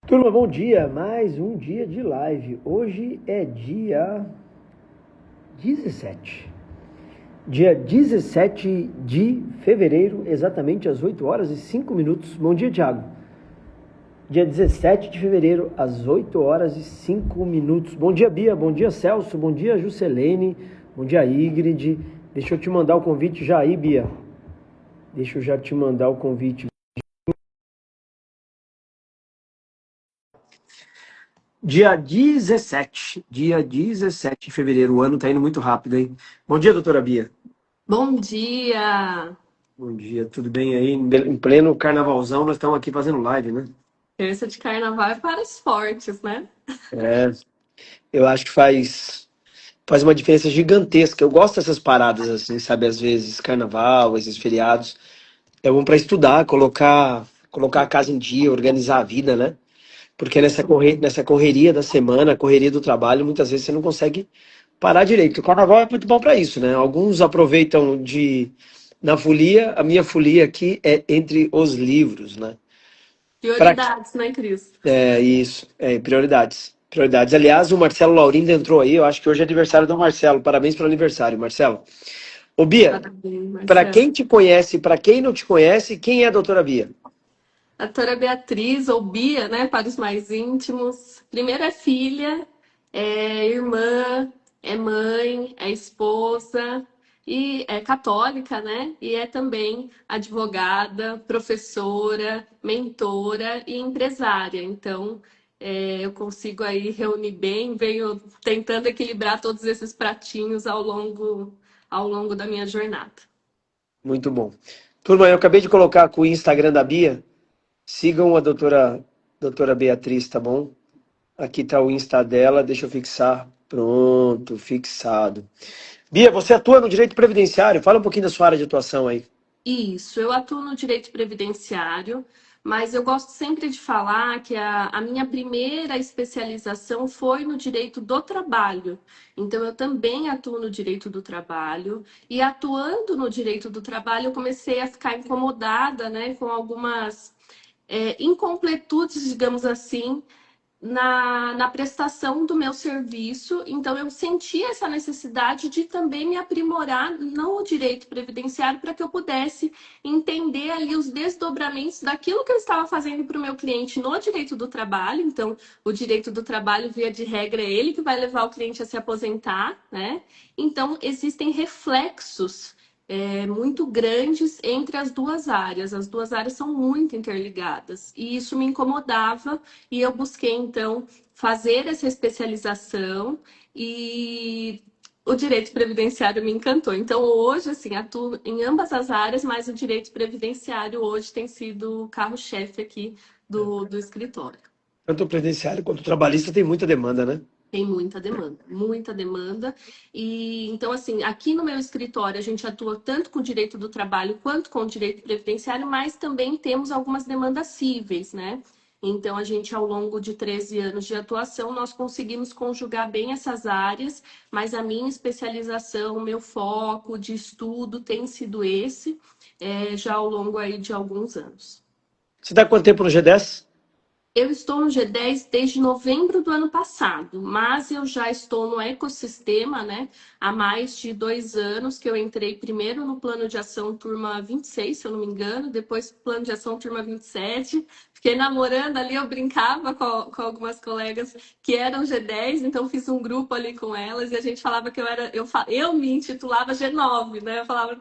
Turma, bom dia. Mais um dia de live. Hoje é dia 17. Dia 17 de fevereiro, exatamente às 8 horas e 5 minutos. Bom dia, Thiago. Dia 17 de fevereiro, às 8 horas e 5 minutos. Bom dia, Bia. Bom dia, Celso. Bom dia, Juscelene. Bom dia, Ingrid. Deixa eu te mandar o convite já aí, Bia. Deixa eu já te mandar o convite. Dia 17 de fevereiro. O ano tá indo muito rápido, hein? Bom dia, doutora Bia. Bom dia! Bom dia, tudo bem aí? Em pleno carnavalzão, nós estamos aqui fazendo live, né? Terça de carnaval é para os fortes, né? É, eu acho que faz uma diferença gigantesca. Eu gosto dessas paradas, assim, sabe? Às vezes, carnaval, esses feriados. É bom para estudar, colocar a casa em dia, organizar a vida, né? Porque nessa correria da semana, correria do trabalho, muitas vezes você não consegue parar direito. O carnaval é muito bom para isso, né? Alguns aproveitam na folia, a minha folia aqui é entre os livros, né? Pra, Prioridades, né, Cris? isso, prioridades. Prioridades. Aliás, o Marcelo Laurindo entrou aí, eu acho que hoje é aniversário do Marcelo. Parabéns pelo aniversário, Marcelo. Ô, Bia, Parabéns, para Marcelo. quem te conhece, para quem não te conhece, quem é a doutora Bia? A doutora Beatriz, ou Bia, né, para os mais íntimos. Primeiro é filha, é irmã, é mãe, é esposa e é católica, né? E é também advogada, professora, mentora e empresária. Então, eu consigo aí reunir bem, venho tentando equilibrar todos esses pratinhos ao longo da minha jornada. Muito bom. Turma, eu acabei de colocar com o Instagram da Bia. Sigam a doutora Beatriz, tá bom? Aqui tá o Insta dela, deixa eu fixar. Pronto, fixado. Bia, você atua no direito previdenciário? Fala um pouquinho da sua área de atuação aí. Isso, eu atuo no direito previdenciário, mas eu gosto sempre de falar que a minha primeira especialização foi no direito do trabalho. Então, eu também atuo no direito do trabalho, e atuando no direito do trabalho, eu comecei a ficar incomodada, né, com algumas incompletudes, digamos assim, na prestação do meu serviço. Então, eu senti essa necessidade de também me aprimorar no direito previdenciário para que eu pudesse entender ali os desdobramentos daquilo que eu estava fazendo para o meu cliente no direito do trabalho. Então, o direito do trabalho, via de regra, é ele que vai levar o cliente a se aposentar, né? Então, existem reflexos muito grandes entre as duas áreas. As duas áreas são muito interligadas. E isso me incomodava, e eu busquei, então, fazer essa especialização, e o direito previdenciário me encantou. Então, hoje, assim, atuo em ambas as áreas, mas o direito previdenciário hoje tem sido o carro-chefe aqui do escritório. Tanto o previdenciário quanto o trabalhista tem muita demanda, né? Tem muita demanda, muita demanda. E então, assim, aqui no meu escritório a gente atua tanto com o direito do trabalho quanto com o direito previdenciário, mas também temos algumas demandas cíveis, né? Então, a gente, ao longo de 13 anos de atuação, nós conseguimos conjugar bem essas áreas, mas a minha especialização, o meu foco de estudo tem sido esse, já ao longo aí de alguns anos. Você está há quanto tempo no G10? Eu estou no G10 desde novembro do ano passado, mas eu já estou no ecossistema, né? Há mais de 2 anos que eu entrei primeiro no plano de ação turma 26, se eu não me engano, depois plano de ação turma 27. Fiquei namorando ali, eu brincava com algumas colegas que eram G10, então fiz um grupo ali com elas e a gente falava que eu me intitulava G9, né? Eu falava,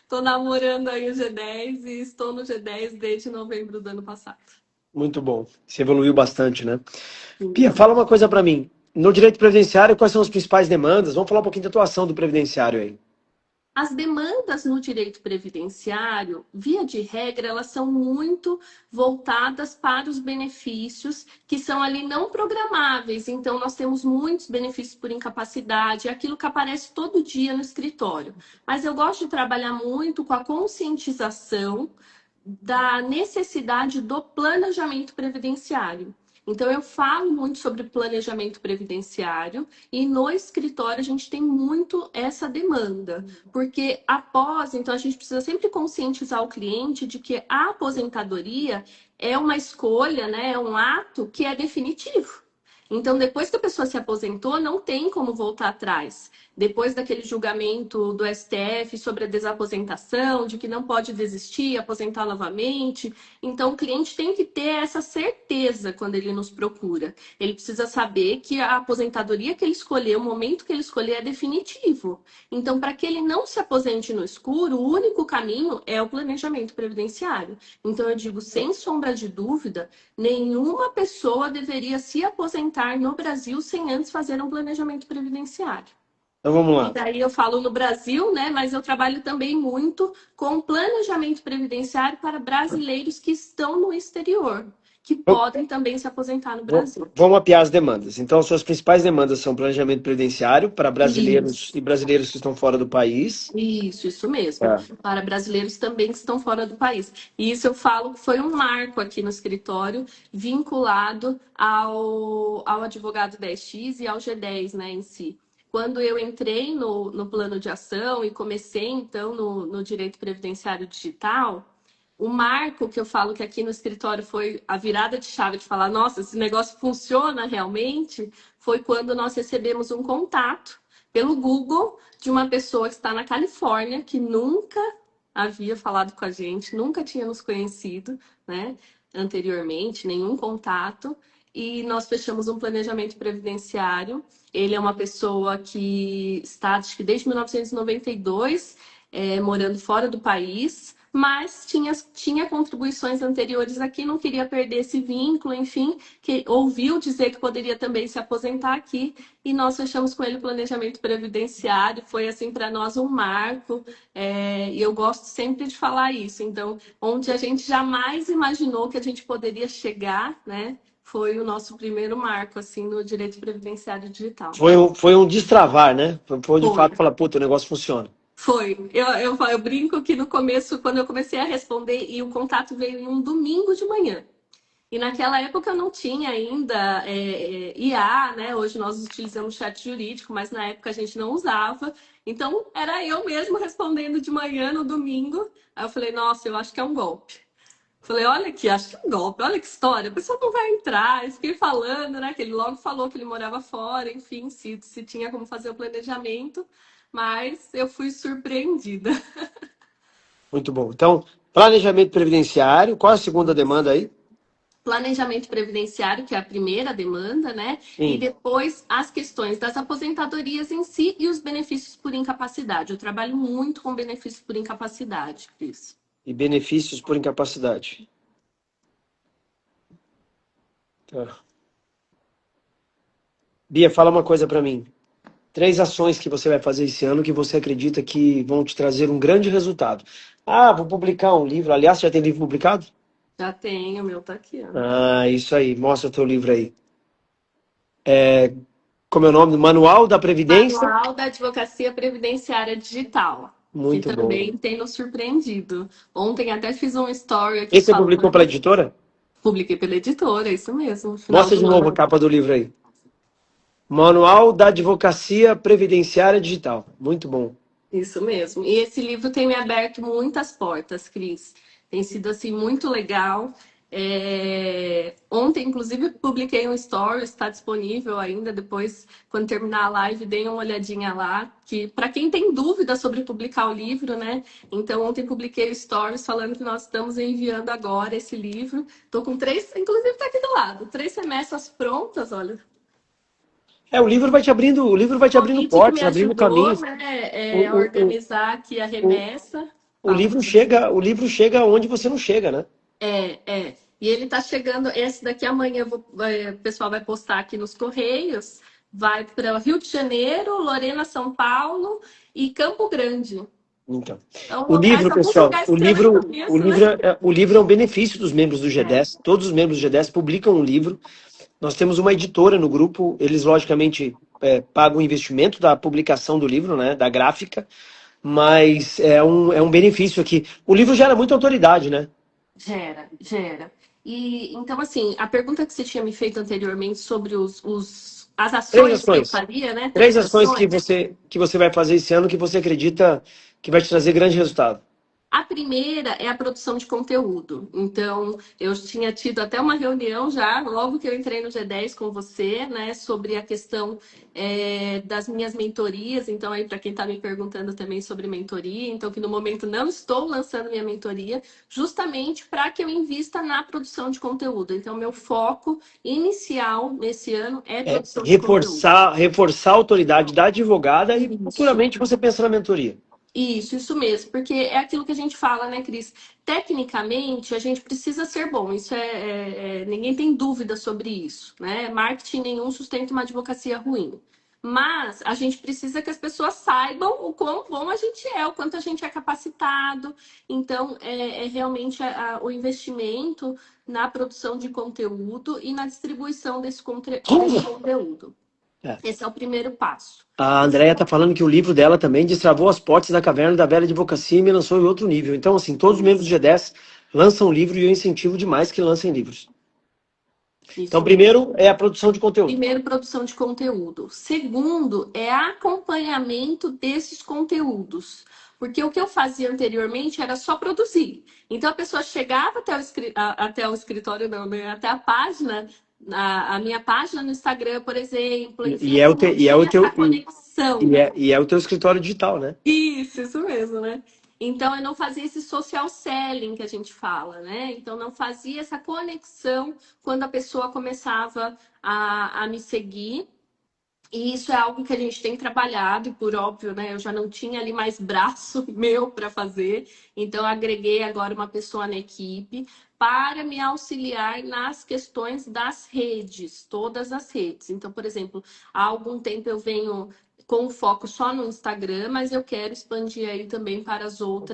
tô namorando aí o G10 e estou no G10 desde novembro do ano passado. Muito bom. Você evoluiu bastante, né? Bia, fala uma coisa para mim. No direito previdenciário, quais são as principais demandas? Vamos falar um pouquinho da atuação do previdenciário aí. As demandas no direito previdenciário, via de regra, elas são muito voltadas para os benefícios que são ali não programáveis. Então, nós temos muitos benefícios por incapacidade, aquilo que aparece todo dia no escritório. Mas eu gosto de trabalhar muito com a conscientização da necessidade do planejamento previdenciário. Então, eu falo muito sobre planejamento previdenciário, e no escritório a gente tem muito essa demanda, porque então a gente precisa sempre conscientizar o cliente de que a aposentadoria é uma escolha, né? É um ato que é definitivo. Então, depois que a pessoa se aposentou, não tem como voltar atrás. Depois daquele julgamento do STF sobre a desaposentação, de que não pode desistir, aposentar novamente. Então, o cliente tem que ter essa certeza quando ele nos procura. Ele precisa saber que a aposentadoria que ele escolheu, o momento que ele escolher, é definitivo. Então, para que ele não se aposente no escuro, o único caminho é o planejamento previdenciário. Então, eu digo, sem sombra de dúvida, nenhuma pessoa deveria se aposentar no Brasil sem antes fazer um planejamento previdenciário. Então vamos E lá. daí eu falo no Brasil, né? Mas eu trabalho também muito com planejamento previdenciário para brasileiros que estão no exterior, que podem também se aposentar no Brasil. Vamos mapear as demandas. Então, suas principais demandas são planejamento previdenciário para brasileiros Isso. e brasileiros que estão fora do país. Isso mesmo. É. Para brasileiros também que estão fora do país. E isso eu falo que foi um marco aqui no escritório, vinculado ao advogado 10X e ao G10, né, em si. Quando eu entrei no plano de ação e comecei, então, no direito previdenciário digital, o marco que eu falo que aqui no escritório foi a virada de chave de falar, nossa, esse negócio funciona realmente, foi quando nós recebemos um contato pelo Google de uma pessoa que está na Califórnia, que nunca havia falado com a gente, nunca tinha nos conhecido, né, anteriormente, nenhum contato, e nós fechamos um planejamento previdenciário. Ele é uma pessoa que está, acho que desde 1992, morando fora do país, mas tinha contribuições anteriores aqui, não queria perder esse vínculo, enfim, que ouviu dizer que poderia também se aposentar aqui, e nós fechamos com ele o planejamento previdenciário. Foi, assim, para nós um marco, e eu gosto sempre de falar isso. Então, onde a gente jamais imaginou que a gente poderia chegar, né, foi o nosso primeiro marco, assim, no direito previdenciário digital. Foi um destravar, né? Foi de Foi. fato falar, puta, o negócio funciona. Foi. Eu brinco que no começo, quando eu comecei a responder, e o contato veio em um domingo de manhã. E naquela época eu não tinha ainda IA, né? Hoje nós utilizamos chat jurídico, mas na época a gente não usava. Então era eu mesmo respondendo de manhã no domingo. Aí eu falei, nossa, eu acho que é um golpe. Falei, olha aqui, acho que é um golpe, olha que história, a pessoa não vai entrar. Eu fiquei falando, né? Que ele logo falou que ele morava fora, enfim, se tinha como fazer o planejamento, mas eu fui surpreendida. Muito bom. Então, planejamento previdenciário. Qual a segunda demanda aí? Planejamento previdenciário, que é a primeira demanda, né? E Sim. depois as questões das aposentadorias em si e os benefícios por incapacidade. Eu trabalho muito com benefícios por incapacidade, Cris. E benefícios por incapacidade. Tá. Bia, fala uma coisa para mim. 3 ações que você vai fazer esse ano que você acredita que vão te trazer um grande resultado. Ah, vou publicar um livro. Aliás, já tem livro publicado? Já tenho, o meu tá aqui, ó. Ah, isso aí. Mostra o teu livro aí. Como é o nome? Manual da Previdência? Manual da Advocacia Previdenciária Digital, que Muito bom. também tem nos surpreendido. Ontem até fiz um story aqui Esse você publicou pela falando. editora? Publiquei pela editora, isso mesmo, no final Mostra de do novo a ano. capa do livro aí. Manual da Advocacia Previdenciária Digital. Muito bom. Isso mesmo. E esse livro tem me aberto muitas portas, Cris. Tem sido assim muito legal. Ontem, inclusive, publiquei um story, está disponível ainda. Depois, quando terminar a live, deem uma olhadinha lá. Que para quem tem dúvida sobre publicar o livro, né? Então, ontem publiquei stories falando que nós estamos enviando agora esse livro. Estou com 3, inclusive está aqui do lado, 3 remessas prontas, olha. O livro vai te abrindo Covid que me portas, abrindo ajudou, caminhos. né, a O, o, organizar aqui a o, remessa. o Fala. livro chega onde você não chega, né? É. E ele tá chegando, esse daqui amanhã o pessoal vai postar aqui nos Correios. Vai para Rio de Janeiro, Lorena, São Paulo e Campo Grande. Então, Então, o livro, alguns pessoal, lugares estranhos que eu conheço, né? o livro é um benefício dos membros do É. G10. Todos os membros do G10 publicam um livro. Nós temos uma editora no grupo. Eles, logicamente, pagam o investimento da publicação do livro, né? Da gráfica. Mas é um benefício aqui. O livro gera muita autoridade, né? Gera. E então, assim, a pergunta que você tinha me feito anteriormente sobre as Três ações que eu ações. faria, né? Três 3 ações que ações. você vai fazer esse ano que você acredita que vai te trazer grande resultado. A primeira é a produção de conteúdo. Então, eu tinha tido até uma reunião já, logo que eu entrei no G10 com você, né, sobre a questão das minhas mentorias. Então, aí, para quem está me perguntando também sobre mentoria, então, que no momento não estou lançando minha mentoria, justamente para que eu invista na produção de conteúdo. Então, meu foco inicial nesse ano é É produção de conteúdo. reforçar a autoridade da advogada e Isso. futuramente você pensa na mentoria. Isso mesmo, porque é aquilo que a gente fala, né, Cris? Tecnicamente, a gente precisa ser bom, isso ninguém tem dúvida sobre isso, né? Marketing nenhum sustenta uma advocacia ruim. Mas a gente precisa que as pessoas saibam o quão bom a gente é, o quanto a gente é capacitado. Então, é realmente o investimento na produção de conteúdo e na distribuição desse conteúdo. É. Esse é o primeiro passo. A Andrea está falando que o livro dela também destravou as portas da caverna da velha advocacia e me lançou em outro nível. Então, assim, todos os membros do G10 lançam livro e eu incentivo demais que lancem livros. Então, Isso mesmo. primeiro é a produção de conteúdo. Primeiro, produção de conteúdo. Segundo, é acompanhamento desses conteúdos. Porque o que eu fazia anteriormente era só produzir. Então, a pessoa chegava até o escritório, não, né? Até a página, a minha página no Instagram, por exemplo, enfim, E é o, assim, te, não e é o tinha teu essa conexão. e é o teu escritório digital, né? Isso mesmo, né? Então, eu não fazia esse social selling que a gente fala, né? Então, não fazia essa conexão quando a pessoa começava a me seguir. E isso é algo que a gente tem trabalhado, e por óbvio, né? Eu já não tinha ali mais braço meu para fazer, então eu agreguei agora uma pessoa na equipe para me auxiliar nas questões das redes, todas as redes. Então, por exemplo, há algum tempo eu venho com foco só no Instagram, mas eu quero expandir aí também para as Então,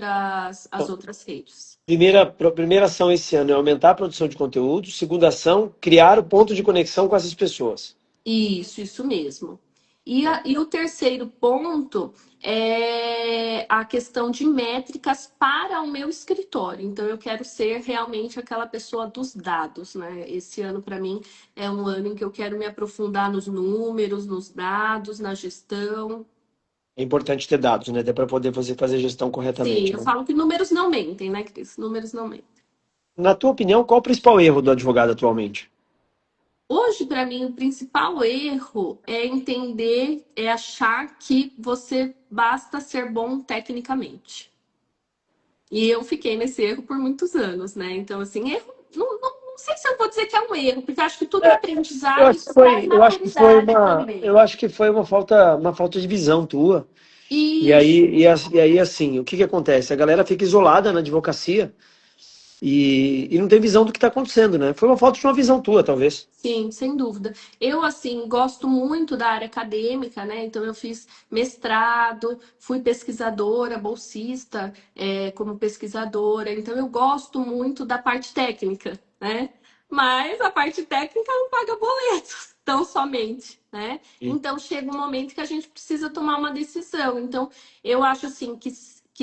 outras redes. primeira ação esse ano é aumentar a produção de conteúdo. Segunda ação, criar o ponto de conexão com essas pessoas. Isso mesmo. E o terceiro ponto é a questão de métricas para o meu escritório. Então, eu quero ser realmente aquela pessoa dos dados, né? Esse ano, para mim, é um ano em que eu quero me aprofundar nos números, nos dados, na gestão. É importante ter dados, né? Até para poder fazer gestão Sim, corretamente, eu né? falo que números não mentem, né, Cris? Números não mentem. Na tua opinião, qual o principal erro do advogado atualmente? Hoje, para mim, o principal erro é entender, é achar que você basta ser bom tecnicamente. E eu fiquei nesse erro por muitos anos, né? Então, assim, erro, não sei se eu vou dizer que é um erro, porque eu acho que tudo é Eu aprendizado e acho que isso traz foi, maturidade também. eu acho que foi uma falta de visão tua. Isso, E aí, assim, o que que acontece? A galera fica isolada na advocacia e não tem visão do que está acontecendo, né? Foi uma falta de uma visão tua, talvez. sim, sem dúvida. Eu, assim, gosto muito da área acadêmica, né? Então, eu fiz mestrado, fui pesquisadora, bolsista, como pesquisadora. Então, eu gosto muito da parte técnica, né? Mas a parte técnica não paga boletos, tão somente, né? Sim. Então, chega um momento que a gente precisa tomar uma decisão. Então, eu acho, assim, que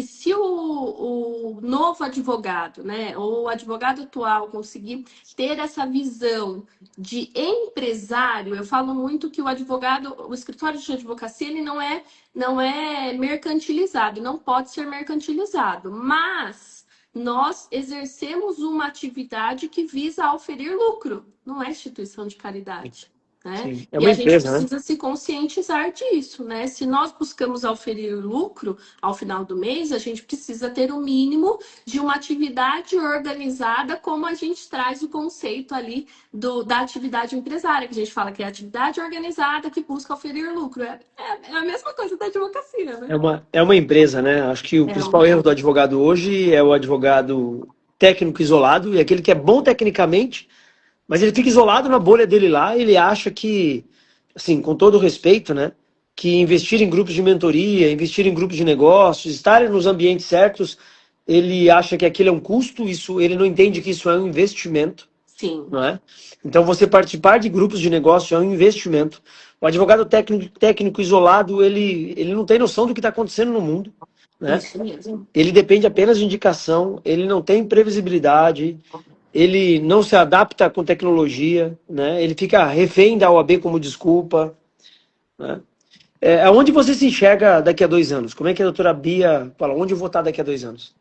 se o novo advogado, né, ou o advogado atual conseguir ter essa visão de empresário, eu falo muito que o advogado, o escritório de advocacia, ele não é mercantilizado, não pode ser mercantilizado, mas nós exercemos uma atividade que visa auferir lucro, não é instituição de caridade. Né? Sim. É E uma a gente empresa, né? precisa se conscientizar disso, né? Se nós buscamos auferir lucro ao final do mês, a gente precisa ter o mínimo de uma atividade organizada, como a gente traz o conceito ali da atividade empresária, que a gente fala que é atividade organizada que busca oferir lucro. É a mesma coisa da advocacia, né? É uma empresa, né? Acho que o É principal uma. erro do advogado hoje é o advogado técnico isolado, e aquele que é bom tecnicamente, mas ele fica isolado na bolha dele lá, e ele acha que, assim, com todo respeito, né? Que investir em grupos de mentoria, investir em grupos de negócios, estar nos ambientes certos, ele acha que aquilo é um custo, isso, ele não entende que isso é um investimento, Sim, não é? Então, você participar de grupos de negócio é um investimento. O advogado técnico isolado, ele não tem noção do que está acontecendo no mundo, né? isso mesmo. Ele depende apenas de indicação, ele não tem previsibilidade, ele não se adapta com tecnologia, né? Ele fica refém da OAB como desculpa, né? Aonde você se enxerga daqui a 2 anos? Como é que a doutora Bia fala? Onde eu vou estar daqui a 2 anos?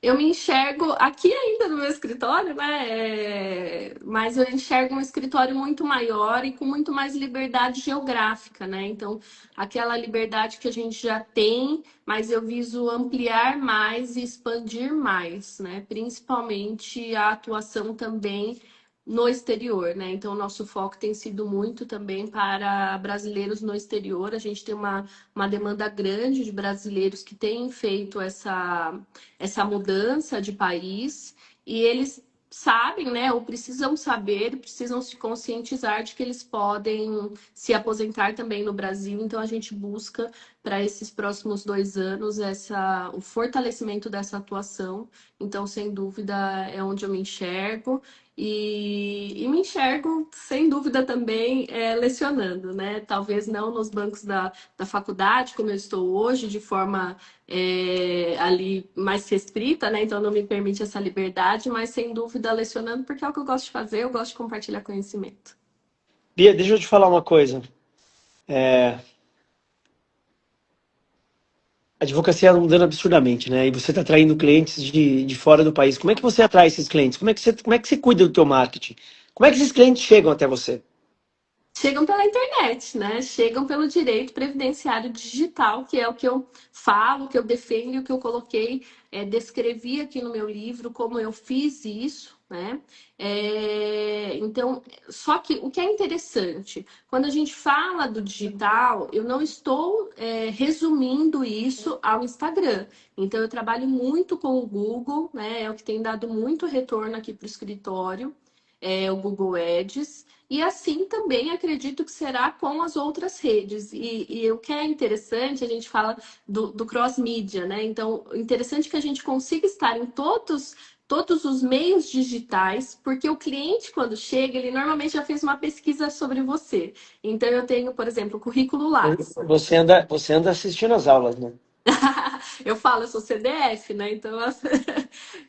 Eu me enxergo aqui ainda no meu escritório, né? Mas eu enxergo um escritório muito maior e com muito mais liberdade geográfica, né? Então, aquela liberdade que a gente já tem, mas eu viso ampliar mais e expandir mais, né? Principalmente a atuação também no exterior, né? Então, o nosso foco tem sido muito também para brasileiros no exterior. A gente tem uma demanda grande de brasileiros que têm feito essa mudança de país e eles sabem, né, ou precisam saber, precisam se conscientizar de que eles podem se aposentar também no Brasil. Então a gente busca para esses próximos 2 anos o fortalecimento dessa atuação. Então, sem dúvida, é onde eu me enxergo. E me enxergo, sem dúvida, também lecionando, né? Talvez não nos bancos da faculdade, como eu estou hoje, de forma ali mais restrita, né? Então não me permite essa liberdade, mas sem dúvida lecionando, porque é o que eu gosto de fazer, eu gosto de compartilhar conhecimento. Bia, deixa eu te falar uma coisa. A advocacia ela mudando absurdamente, né? E você está atraindo clientes de fora do país. Como é que você atrai esses clientes? Como é que você cuida do teu marketing? Como é que esses clientes chegam até você? Chegam pela internet, né? Chegam pelo direito previdenciário digital, que é o que eu falo, que eu defendo, e o que eu coloquei, descrevi aqui no meu livro, como eu fiz isso, né? Então, só que o que é interessante, quando a gente fala do digital, eu não estou resumindo isso ao Instagram. Então, eu trabalho muito com o Google, né? É o que tem dado muito retorno aqui para o escritório, o Google Ads. E assim também acredito que será com as outras redes. E o que é interessante, a gente fala do cross-mídia, né? Então, o interessante é que a gente consiga estar em todos os meios digitais, porque o cliente, quando chega, ele normalmente já fez uma pesquisa sobre você. Então, eu tenho, por exemplo, o currículo Lattes. Você anda assistindo as aulas, né? Eu falo, eu sou CDF, né? Então,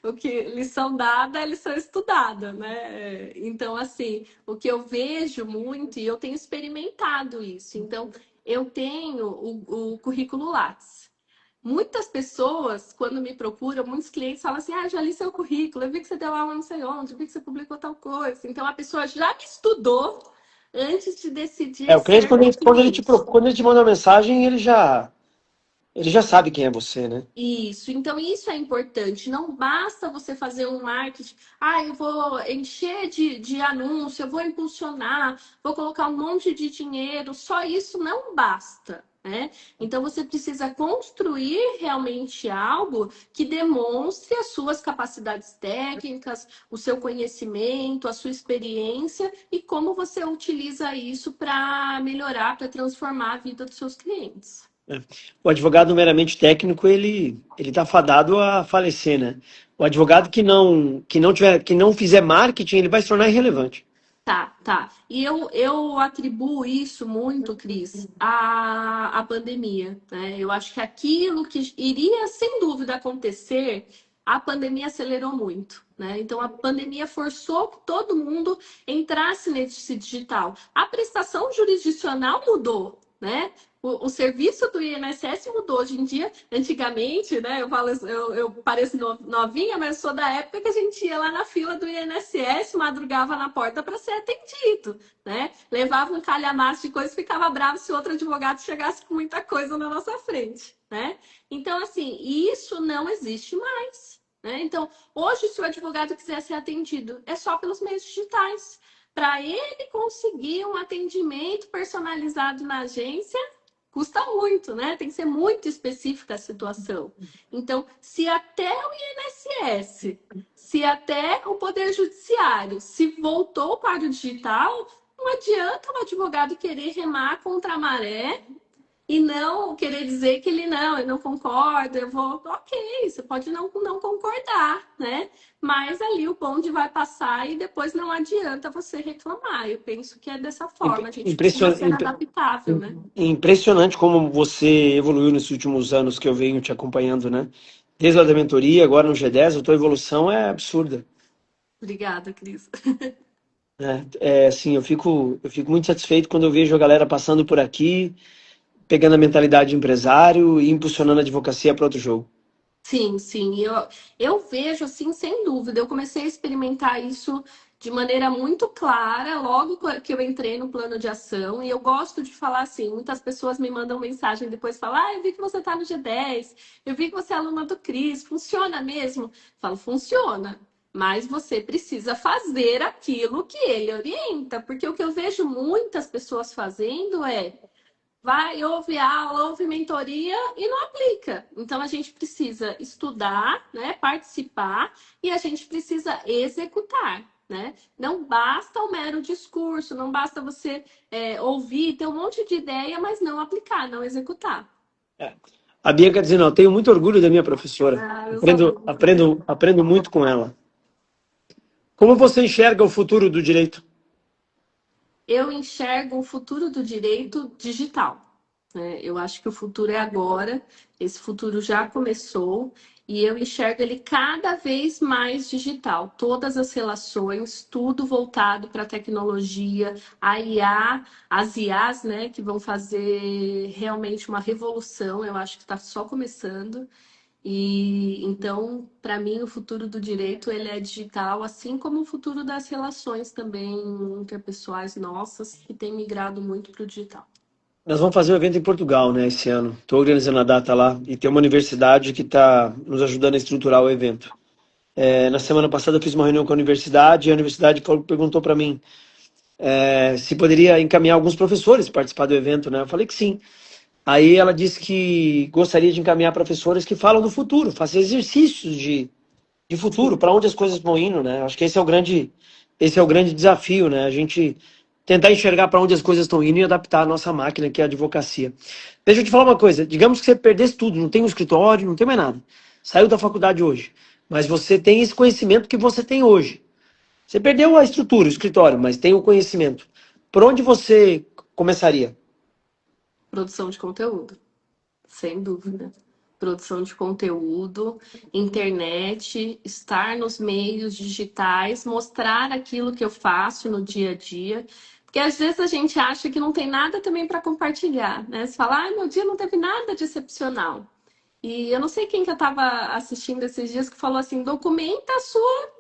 o que lição dada é lição estudada, né? Então, assim, o que eu vejo muito, e eu tenho experimentado isso. Então, eu tenho o currículo Lattes. Muitas pessoas, quando me procuram, muitos clientes falam assim: ah, já li seu currículo, eu vi que você deu aula não sei onde, eu vi que você publicou tal coisa. Então, a pessoa já me estudou antes de decidir O cliente, ser quando meu ele, quando ele te, cliente. pro- quando ele te manda uma mensagem, ele já sabe quem é você, né? Isso, então isso é importante. Não basta você fazer um marketing, eu vou encher de anúncio, eu vou impulsionar, vou colocar um monte de dinheiro, só isso não basta, né? Então você precisa construir realmente algo que demonstre as suas capacidades técnicas, o seu conhecimento, a sua experiência e como você utiliza isso para melhorar, para transformar a vida dos seus clientes. O advogado meramente técnico, ele está fadado a falecer, né? O advogado que não fizer marketing, ele vai se tornar irrelevante. Tá, tá. E eu atribuo isso muito, Cris, à pandemia, né? Eu acho que aquilo que iria, sem dúvida, acontecer, a pandemia acelerou muito, né? Então, a pandemia forçou que todo mundo entrasse nesse digital. A prestação jurisdicional mudou, né? O serviço do INSS mudou. Hoje em dia, antigamente, né? Eu pareço novinha, mas sou da época que a gente ia lá na fila do INSS, madrugava na porta para ser atendido, né? Levava um calhamaço de coisa e ficava bravo se outro advogado chegasse com muita coisa na nossa frente, né? Então, assim, isso não existe mais, né? Então, hoje, se o advogado quiser ser atendido, é só pelos meios digitais. Para ele conseguir um atendimento personalizado na agência, custa muito, né? Tem que ser muito específica a situação. Então, se até o INSS, se até o Poder Judiciário se voltou para o digital, não adianta o advogado querer remar contra a maré e não querer dizer que ele não concorda, eu vou. Ok, você pode não concordar, né? Mas ali o bonde vai passar e depois não adianta você reclamar. Eu penso que é dessa forma, a gente precisa ser adaptável, né? Impressionante como você evoluiu nesses últimos anos que eu venho te acompanhando, né? Desde lá da mentoria, agora no G10, a tua evolução é absurda. Obrigada, Cris. Né? Assim, eu fico muito satisfeito quando eu vejo a galera passando por aqui, pegando a mentalidade de empresário e impulsionando a advocacia para outro jogo. Sim, sim, eu vejo assim, sem dúvida. Eu comecei a experimentar isso de maneira muito clara logo que eu entrei no plano de ação. E eu gosto de falar assim: muitas pessoas me mandam mensagem depois, falam, ah, eu vi que você está no G10, eu vi que você é aluna do Cris, funciona mesmo? Eu falo, funciona, mas você precisa fazer aquilo que ele orienta, porque o que eu vejo muitas pessoas fazendo é vai, ouve aula, ouve mentoria e não aplica. Então a gente precisa estudar, né, participar e a gente precisa executar. Né? Não basta o mero discurso, não basta você ouvir, ter um monte de ideia, mas não aplicar, não executar. É. A Bia quer dizer, não, eu tenho muito orgulho da minha professora. Ah, meus Aprendo, alunos também. aprendo, aprendo muito com ela. Como você enxerga o futuro do direito? Eu enxergo o futuro do direito digital. Né? Eu acho que o futuro é agora, esse futuro já começou e eu enxergo ele cada vez mais digital. Todas as relações, tudo voltado para a tecnologia, a IA, as IAs, né, que vão fazer realmente uma revolução. Eu acho que está só começando. E então, para mim, o futuro do direito ele é digital, assim como o futuro das relações também interpessoais nossas, que tem migrado muito para o digital. Nós vamos fazer um evento em Portugal, né, esse ano. Estou organizando a data lá e tem uma universidade que está nos ajudando a estruturar o evento. Na semana passada eu fiz uma reunião com a universidade e a universidade perguntou para mim se poderia encaminhar alguns professores para participar do evento, né? Eu falei que sim. Aí ela disse que gostaria de encaminhar professores que falam do futuro, fazer exercícios de futuro, Sim. para onde as coisas vão indo, né? Acho que esse é o grande desafio, né? A gente tentar enxergar para onde as coisas estão indo e adaptar a nossa máquina, que é a advocacia. Deixa eu te falar uma coisa, digamos que você perdesse tudo, não tem um escritório, não tem mais nada. Saiu da faculdade hoje, mas você tem esse conhecimento que você tem hoje. Você perdeu a estrutura, o escritório, mas tem o conhecimento. Por onde você começaria? Produção de conteúdo, sem dúvida. Produção de conteúdo, internet, estar nos meios digitais, mostrar aquilo que eu faço no dia a dia. Porque às vezes a gente acha que não tem nada também para compartilhar, né? Você fala, ah, meu dia não teve nada de excepcional. E eu não sei quem que eu estava assistindo esses dias que falou assim, documenta a sua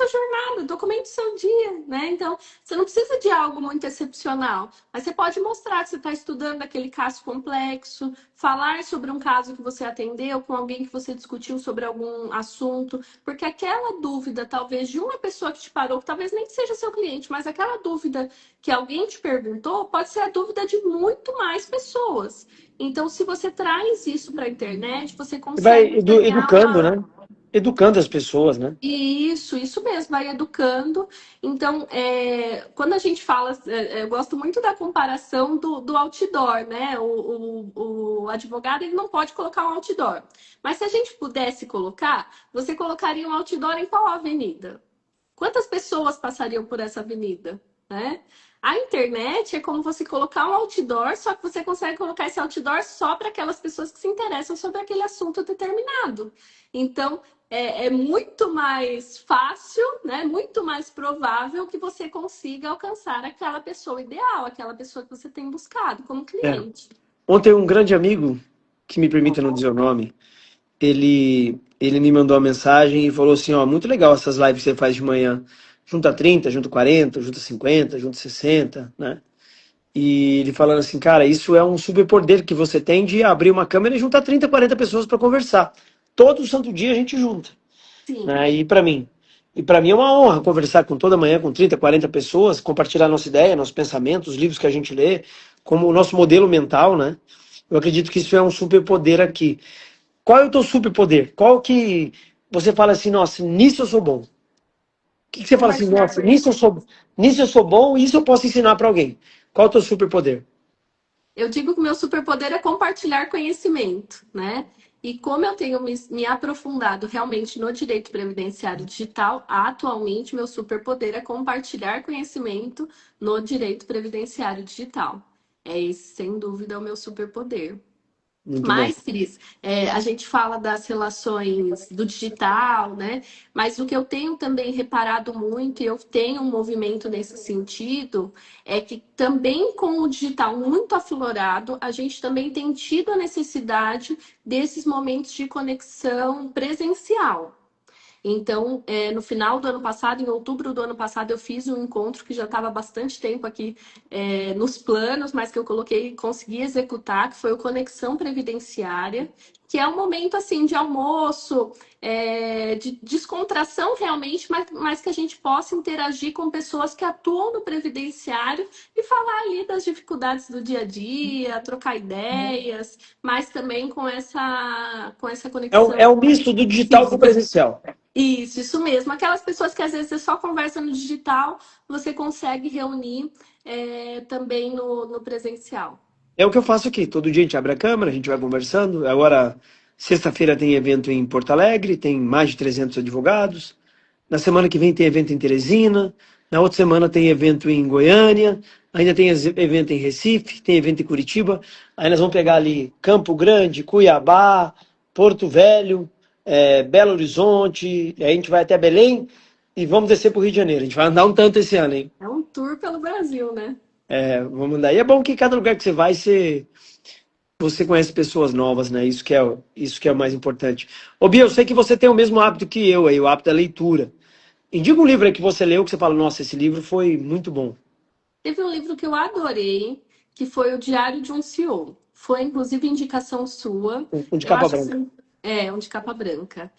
jornada, documenta o seu dia, né? Então, você não precisa de algo muito excepcional, mas você pode mostrar que você está estudando aquele caso complexo, falar sobre um caso que você atendeu com alguém que você discutiu sobre algum assunto, porque aquela dúvida, talvez, de uma pessoa que te parou, que talvez nem seja seu cliente, mas aquela dúvida que alguém te perguntou, pode ser a dúvida de muito mais pessoas. Então, se você traz isso para a internet, você Você vai consegue ganhar educando, uma. né? Educando as pessoas, né? Isso mesmo, vai educando. Então, quando a gente fala, eu gosto muito da comparação do outdoor, né? O advogado ele não pode colocar um outdoor. Mas se a gente pudesse colocar, você colocaria um outdoor em qual avenida? Quantas pessoas passariam por essa avenida, né? A internet é como você colocar um outdoor, só que você consegue colocar esse outdoor só para aquelas pessoas que se interessam sobre aquele assunto determinado. Então, é muito mais fácil, né? Muito mais provável que você consiga alcançar aquela pessoa ideal, aquela pessoa que você tem buscado como É. cliente. Ontem um grande amigo, que me permita não dizer o nome, ele me mandou uma mensagem e falou assim, ó, muito legal essas lives que você faz de manhã. Junta 30, junta 40, junta 50, junta 60, né? E ele falando assim, cara, isso é um superpoder que você tem de abrir uma câmera e juntar 30, 40 pessoas para conversar. Todo santo dia a gente junta, Sim, né? E para mim é uma honra conversar com toda manhã com 30, 40 pessoas, compartilhar nossa ideia, nossos pensamentos, os livros que a gente lê, como o nosso modelo mental, né? Eu acredito que isso é um superpoder aqui. Qual é o teu superpoder? Qual que você fala assim, nossa, nisso eu sou bom? O que você fala assim, compartilhar nossa, conhecimento. nisso eu sou bom e isso eu posso ensinar para alguém? Qual é o teu superpoder? Eu digo que o meu superpoder é compartilhar conhecimento, né? E como eu tenho me aprofundado realmente no direito previdenciário digital, atualmente meu superpoder é compartilhar conhecimento no direito previdenciário digital. É esse, sem dúvida, o meu superpoder. Muito bom. Mas, Cris, a gente fala das relações do digital, né? Mas o que eu tenho também reparado muito, e eu tenho um movimento nesse sentido, é que também com o digital muito aflorado, a gente também tem tido a necessidade desses momentos de conexão presencial. Então, no final do ano passado, em outubro do ano passado, eu fiz um encontro que já estava há bastante tempo aqui nos planos, mas que eu coloquei, consegui executar, que foi o Conexão Previdenciária, que é um momento assim de almoço, de descontração realmente, mas que a gente possa interagir com pessoas que atuam no previdenciário e falar ali das dificuldades do dia a dia, trocar ideias, mas também com essa É conexão o misto do digital com o física. presencial. Isso mesmo. Aquelas pessoas que às vezes você só conversa no digital, você consegue reunir também no presencial. É o que eu faço aqui. Todo dia a gente abre a câmera, a gente vai conversando. Agora, sexta-feira tem evento em Porto Alegre, tem mais de 300 advogados. Na semana que vem tem evento em Teresina. Na outra semana tem evento em Goiânia. Ainda tem evento em Recife, tem evento em Curitiba. Aí nós vamos pegar ali Campo Grande, Cuiabá, Porto Velho, Belo Horizonte. Aí a gente vai até Belém e vamos descer para o Rio de Janeiro. A gente vai andar um tanto esse ano, hein? É um tour pelo Brasil, né? Vamos andar. E é bom que cada lugar que você vai, você conhece pessoas novas, né? Isso que é o mais importante. Ô, Bia, eu sei que você tem o mesmo hábito que eu aí, o hábito da leitura. Indica um livro aí que você leu que você fala, nossa, esse livro foi muito bom. Teve um livro que eu adorei, que foi O Diário de um CEO. Foi, inclusive, indicação sua. Um de Eu capa acho branca. assim, um de capa branca.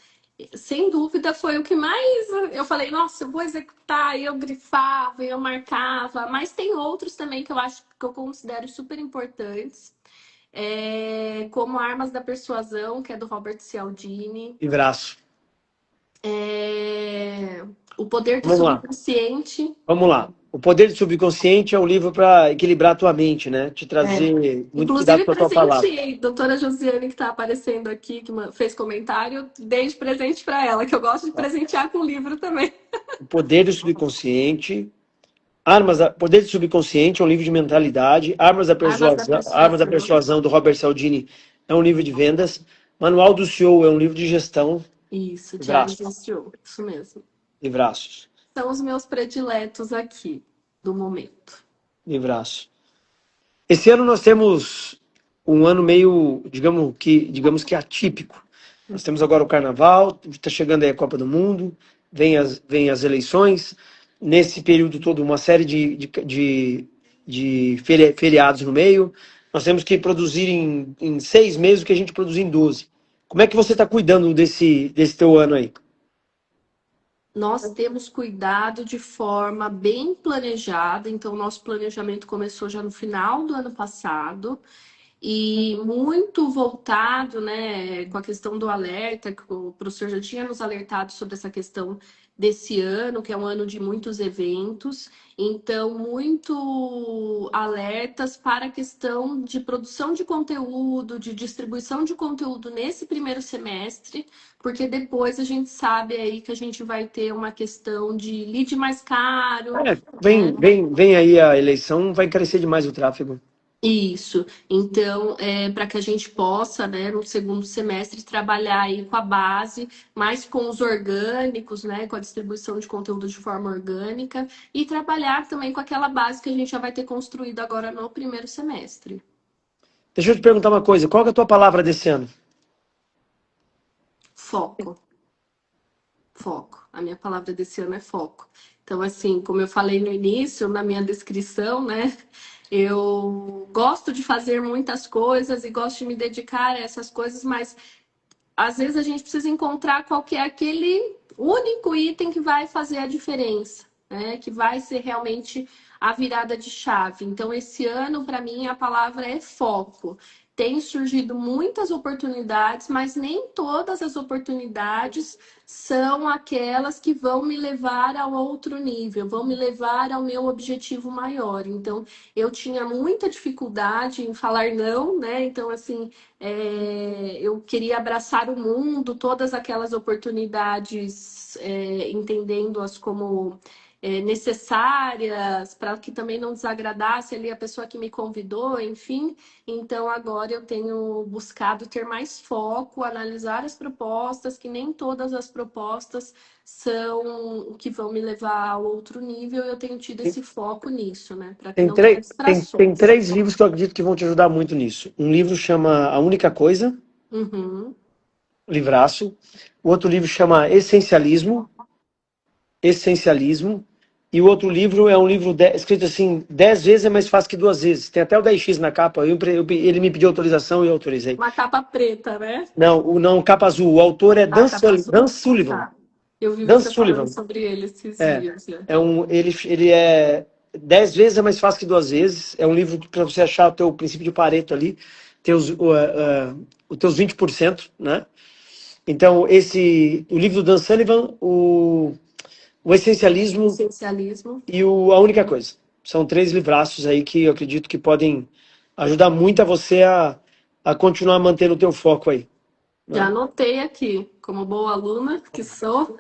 Sem dúvida, foi o que mais eu falei, nossa, eu vou executar, e eu grifava, e eu marcava, mas tem outros também que eu acho que eu considero super importantes, como Armas da Persuasão, que é do Robert Cialdini, Livraço. O Poder do Vamos lá. Subconsciente. Vamos lá. O Poder do Subconsciente é um livro para equilibrar a tua mente, né? Te trazer muito cuidado Inclusive, com a tua palavra. presenteei. Doutora Josiane, que está aparecendo aqui, que fez comentário, dei de presente para ela, que eu gosto de presentear com livro também. O Poder do Subconsciente. Poder do Subconsciente é um livro de mentalidade. Armas da Armas da Persuasão. Persuasão, do Robert Cialdini, é um livro de vendas. Manual do CEO é um livro de gestão. Isso, Diário de um Livraços. CEO. Isso mesmo. Livraços. São os meus prediletos aqui, do momento. Livraços. Esse ano nós temos um ano meio, digamos que atípico. Nós temos agora o Carnaval, está chegando aí a Copa do Mundo, vem as eleições. Nesse período todo, uma série de feriados no meio. Nós temos que produzir em 6 meses o que a gente produz em 12. Como é que você está cuidando desse teu ano aí? Nós temos cuidado de forma bem planejada, então nosso planejamento começou já no final do ano passado e muito voltado, né, com a questão do alerta, que o professor já tinha nos alertado sobre essa questão desse ano, que é um ano de muitos eventos, então muito alertas para a questão de produção de conteúdo, de distribuição de conteúdo nesse primeiro semestre, porque depois a gente sabe aí que a gente vai ter uma questão de lead mais caro, Vem, né? vem aí a eleição, vai crescer demais o tráfego. Isso. Então, para que a gente possa, né, no segundo semestre, trabalhar aí com a base, mais com os orgânicos, né, com a distribuição de conteúdo de forma orgânica, e trabalhar também com aquela base que a gente já vai ter construído agora no primeiro semestre. Deixa eu te perguntar uma coisa, qual que é a tua palavra desse ano? Foco. Foco. A minha palavra desse ano é foco. Então, assim, como eu falei no início, na minha descrição, né? Eu gosto de fazer muitas coisas e gosto de me dedicar a essas coisas, mas às vezes a gente precisa encontrar qual que é aquele único item que vai fazer a diferença, né? Que vai ser realmente a virada de chave. Então, esse ano, para mim, a palavra é foco. Tem surgido muitas oportunidades, mas nem todas as oportunidades são aquelas que vão me levar ao outro nível, vão me levar ao meu objetivo maior. Então, eu tinha muita dificuldade em falar não, né? Então, assim, eu queria abraçar o mundo, todas aquelas oportunidades, entendendo-as como necessárias, para que também não desagradasse ali a pessoa que me convidou, enfim. Então agora eu tenho buscado ter mais foco, analisar as propostas, que nem todas as propostas são o que vão me levar a outro nível. Eu tenho tido Tem, esse foco nisso, né? Para tem não ter três, tem distrações. três livros que eu acredito que vão te ajudar muito nisso. Um livro chama A Única Coisa, Uhum. livraço. O outro livro chama Essencialismo, Essencialismo. E o outro livro é um livro escrito assim, 10 vezes é mais fácil que 2 vezes. Tem até o 10x na capa. Ele me pediu autorização e eu autorizei. Uma capa preta, né? Não, não, capa azul. O autor é A capa Dan azul. Sullivan. Tá. Eu vi Dan você falando Sullivan. sobre ele esses É, dias, né? ele é 10 vezes é mais fácil que 2 vezes. É um livro para você achar o teu princípio de Pareto ali, os teus 20%, né? Então, o livro do Dan Sullivan, o Essencialismo Essencialismo. e A Única Coisa. São três livraços aí que eu acredito que podem ajudar muito a você a continuar mantendo o teu foco aí, Já né? anotei aqui, como boa aluna que sou,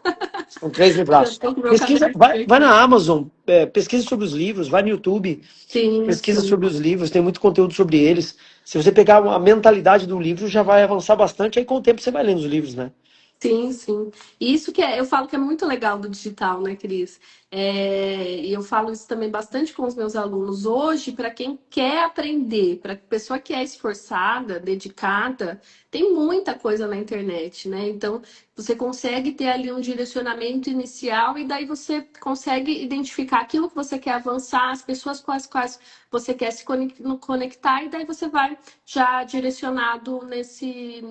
São três já livraços. estou com o meu Pesquisa, caderninho vai aqui. na Amazon, pesquisa sobre os livros, vai no YouTube, Sim, pesquisa sim. sobre os livros, tem muito conteúdo sobre eles. Se você pegar a mentalidade do livro, já vai avançar bastante, aí com o tempo você vai lendo os livros, né? Sim, sim. E isso eu falo que é muito legal do digital, né, Cris? E eu falo isso também bastante com os meus alunos. Hoje, para quem quer aprender, para a pessoa que é esforçada, dedicada, tem muita coisa na internet, né? Então, você consegue ter ali um direcionamento inicial e daí você consegue identificar aquilo que você quer avançar, as pessoas com as quais você quer se conectar, e daí você vai já direcionado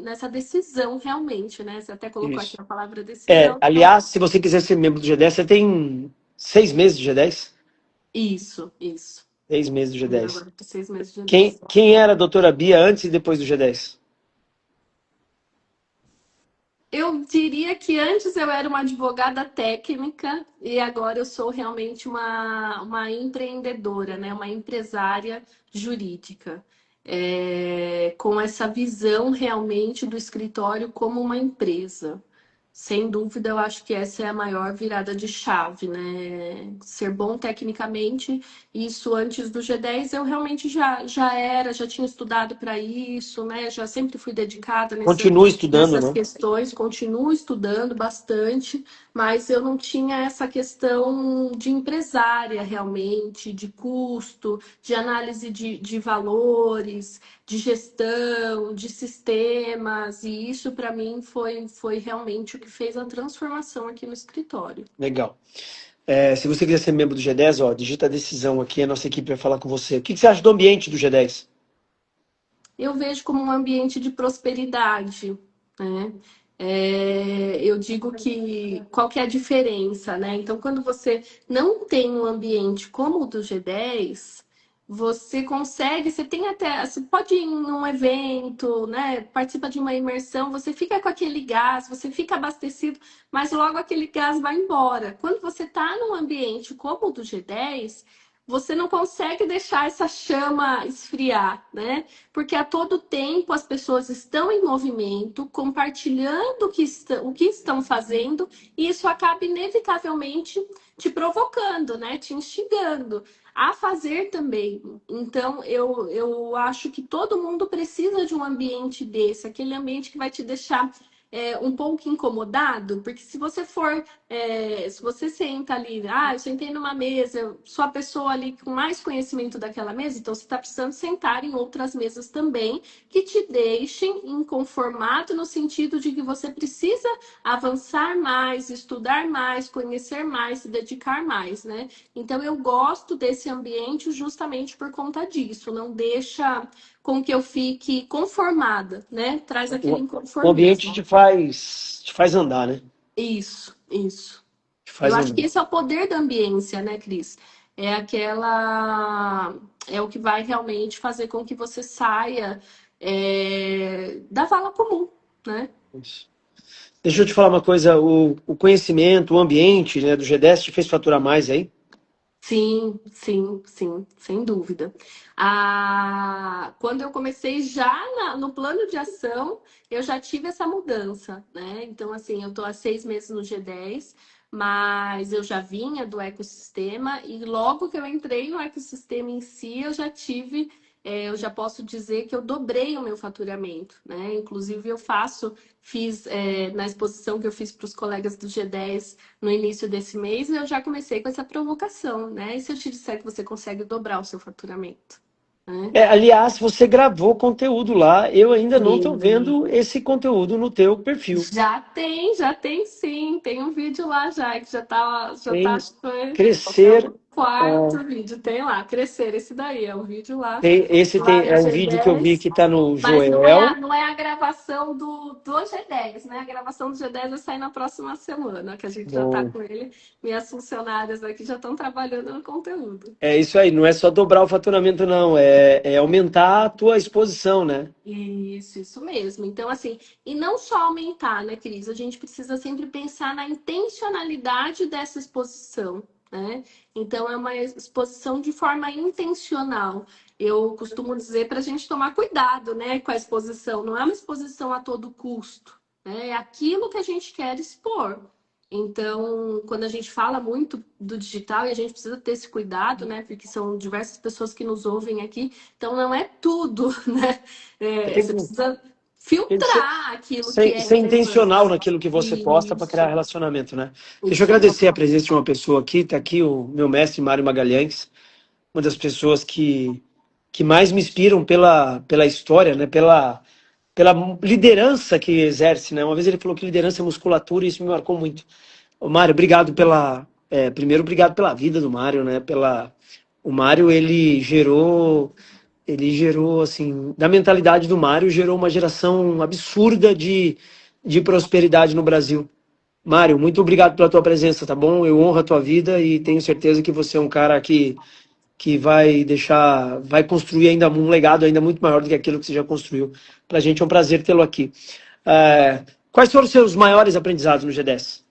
nessa decisão realmente, né? Você até colocou aqui Isso. a palavra decisão. Então, Aliás, se você quiser ser membro do G10, você tem 6 meses de G10? isso. 6 meses do Indo G10. agora para 6 meses de Quem, 10. quem era a doutora Bia antes e depois do G10? Eu diria que antes eu era uma advogada técnica e agora eu sou realmente uma empreendedora, né? Uma empresária jurídica. Com essa visão realmente do escritório como uma empresa. Sem dúvida, eu acho que essa é a maior virada de chave, né? Ser bom tecnicamente, isso antes do G10 eu realmente já tinha estudado para isso, né? Já sempre fui dedicada Continua estudando, nessas né? questões, continuo estudando bastante, mas eu não tinha essa questão de empresária realmente, de custo, de análise de valores, de gestão, de sistemas, e isso para mim foi realmente o que fez a transformação aqui no escritório. Legal. Se você quiser ser membro do G10, ó, digita a decisão aqui, a nossa equipe vai falar com você. O que você acha do ambiente do G10? Eu vejo como um ambiente de prosperidade, né? Eu digo que qual que é a diferença, né? Então, quando você não tem um ambiente como o do G10, você consegue, você tem até, você pode ir num evento, né? Participa de uma imersão, você fica com aquele gás, você fica abastecido, mas logo aquele gás vai embora. Quando você está num ambiente como o do G10, você não consegue deixar essa chama esfriar, né? Porque a todo tempo as pessoas estão em movimento, compartilhando o que estão fazendo, e isso acaba inevitavelmente te provocando, né? Te instigando a fazer também. Então, eu acho que todo mundo precisa de um ambiente desse, aquele ambiente que vai te deixar um pouco incomodado, porque se você senta ali, eu sentei numa mesa, eu sou a pessoa ali com mais conhecimento daquela mesa, então você está precisando sentar em outras mesas também, que te deixem inconformado no sentido de que você precisa avançar mais, estudar mais, conhecer mais, se dedicar mais, né? Então eu gosto desse ambiente justamente por conta disso, não deixa com que eu fique conformada, né? Traz aquele O ambiente inconformismo. te faz andar, né? Isso. Te Eu faz acho que andar. esse é o poder da ambiência, né, Cris? É o que vai realmente fazer com que você saia da vala comum, né? Isso. Deixa eu te falar uma coisa, o conhecimento, o ambiente, né, do G10 te fez faturar mais aí? Sim, sim, sim, sem dúvida. Quando eu comecei no plano de ação, eu já tive essa mudança, né? Então, assim, eu estou há 6 meses no G10, mas eu já vinha do ecossistema e logo que eu entrei no ecossistema em si, eu já tive, eu já posso dizer que eu dobrei o meu faturamento, né? Inclusive fiz na exposição que eu fiz para os colegas do G10 no início desse mês, eu já comecei com essa provocação, né? E se eu te disser que você consegue dobrar o seu faturamento, né? Aliás, você gravou conteúdo lá, eu ainda não estou E vendo esse conteúdo no teu perfil. já tem sim. Tem um vídeo lá já, que já tá, Tem acho que foi é crescer. o quarto vídeo, tem lá, crescer esse daí, é o vídeo lá, Esse lá é no um vídeo que eu vi G10, que está no mas Joel. não é a gravação do G10, né? A gravação do G10 vai sair na próxima semana, que a gente já tá Bom, com ele. Minhas funcionárias aqui já estão trabalhando no conteúdo. é isso aí, não é só dobrar o faturamento, não, é aumentar a tua exposição, né? Isso mesmo. Então, assim, e não só aumentar, né, Cris? A gente precisa sempre pensar na intencionalidade dessa exposição, né? Então, é uma exposição de forma intencional. Eu costumo dizer para a gente tomar cuidado, né, com a exposição. Não é uma exposição a todo custo, né? É aquilo que a gente quer expor. Então, quando a gente fala muito do digital, e a gente precisa ter esse cuidado, né? Porque são diversas pessoas que nos ouvem aqui, então não é tudo, né? Tem Você que, precisa tem que ser, filtrar aquilo que é ser intencional relevante. naquilo que você posta para criar Isso, relacionamento, né? Deixa eu isso agradecer a mesmo. presença de uma pessoa aqui, tá aqui o meu mestre Mário Magalhães, uma das pessoas que mais me inspiram pela história, né? Pela liderança que exerce, né? Uma vez ele falou que liderança é musculatura e isso me marcou muito. Ô, Mário, obrigado primeiro, obrigado pela vida do Mário, né? O Mário, ele gerou, assim, da mentalidade do Mário, gerou uma geração absurda de prosperidade no Brasil. Mário, muito obrigado pela tua presença, tá bom? Eu honro a tua vida e tenho certeza que você é um cara que vai construir ainda um legado ainda muito maior do que aquilo que você já construiu. Pra gente é um prazer tê-lo aqui. Quais foram os seus maiores aprendizados no G10?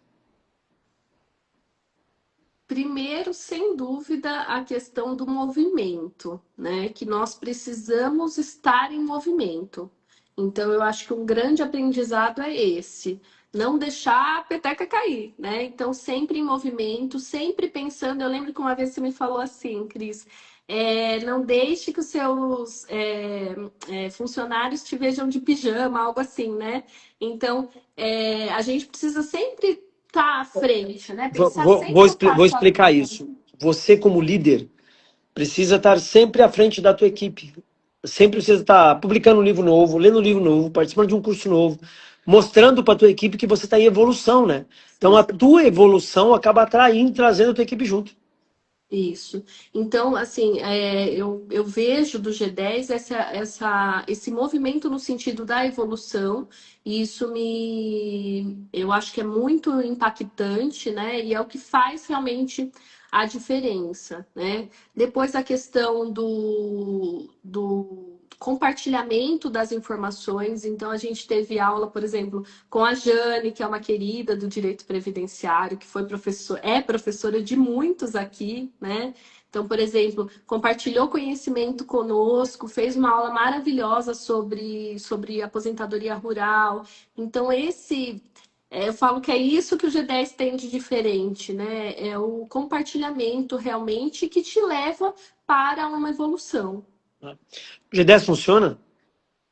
Primeiro, sem dúvida, a questão do movimento, né? Que nós precisamos estar em movimento. Então, eu acho que um grande aprendizado é esse. Não deixar a peteca cair, né? Então, sempre em movimento, sempre pensando. Eu lembro que uma vez você me falou assim, Cris, não deixe que os seus funcionários te vejam de pijama, algo assim, né? Então, a gente precisa sempre estar à frente, né? Pensar sempre um Vou passo à explicar frente. isso. Você, como líder, precisa estar sempre à frente da tua equipe. Sempre precisa estar publicando um livro novo, lendo um livro novo, participando de um curso novo, mostrando para a tua equipe que você está em evolução, né? Então, a tua evolução acaba atraindo, trazendo a tua equipe junto. Isso. Então, assim, eu vejo do G10 esse movimento no sentido da evolução, e eu acho que é muito impactante, né? E é o que faz realmente a diferença, né? Depois a questão do compartilhamento das informações. Então, a gente teve aula, por exemplo, com a Jane, que é uma querida do direito previdenciário, que é professora de muitos aqui, né? Então, por exemplo, compartilhou conhecimento conosco, fez uma aula maravilhosa sobre aposentadoria rural. Então, eu falo que é isso que o G10 tem de diferente, né? É o compartilhamento realmente que te leva para uma evolução. O G10 funciona?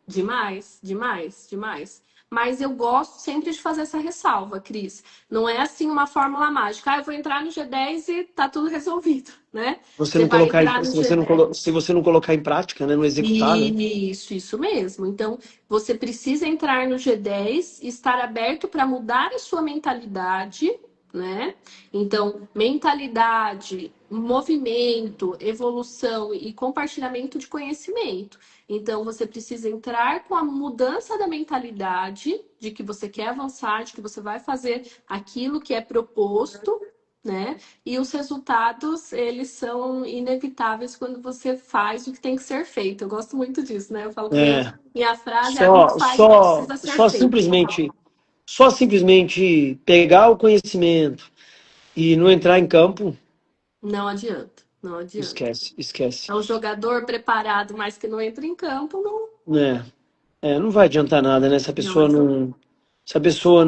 Demais, demais, demais. Mas eu gosto sempre de fazer essa ressalva, Cris. Não é assim uma fórmula mágica. Eu vou entrar no G10 e tá tudo resolvido, né? Você Você não vai colocar, entrar no G10. se você não colocar em prática, né, não executar, né? Isso mesmo. Então, você precisa entrar no G10 e estar aberto para mudar a sua mentalidade, né? Então, mentalidade, movimento, evolução e compartilhamento de conhecimento. Então, você precisa entrar com a mudança da mentalidade de que você quer avançar, de que você vai fazer aquilo que é proposto, né? E os resultados, eles são inevitáveis quando você faz o que tem que ser feito. Eu gosto muito disso, né? Eu falo que É, minha frase é a gente faz o que precisa ser feito. só simplesmente pegar o conhecimento e não entrar em campo, Não adianta, não adianta. esquece, esquece. É o jogador preparado, mas que não entra em campo, não, Não vai adiantar nada, né? não adianta. Se a pessoa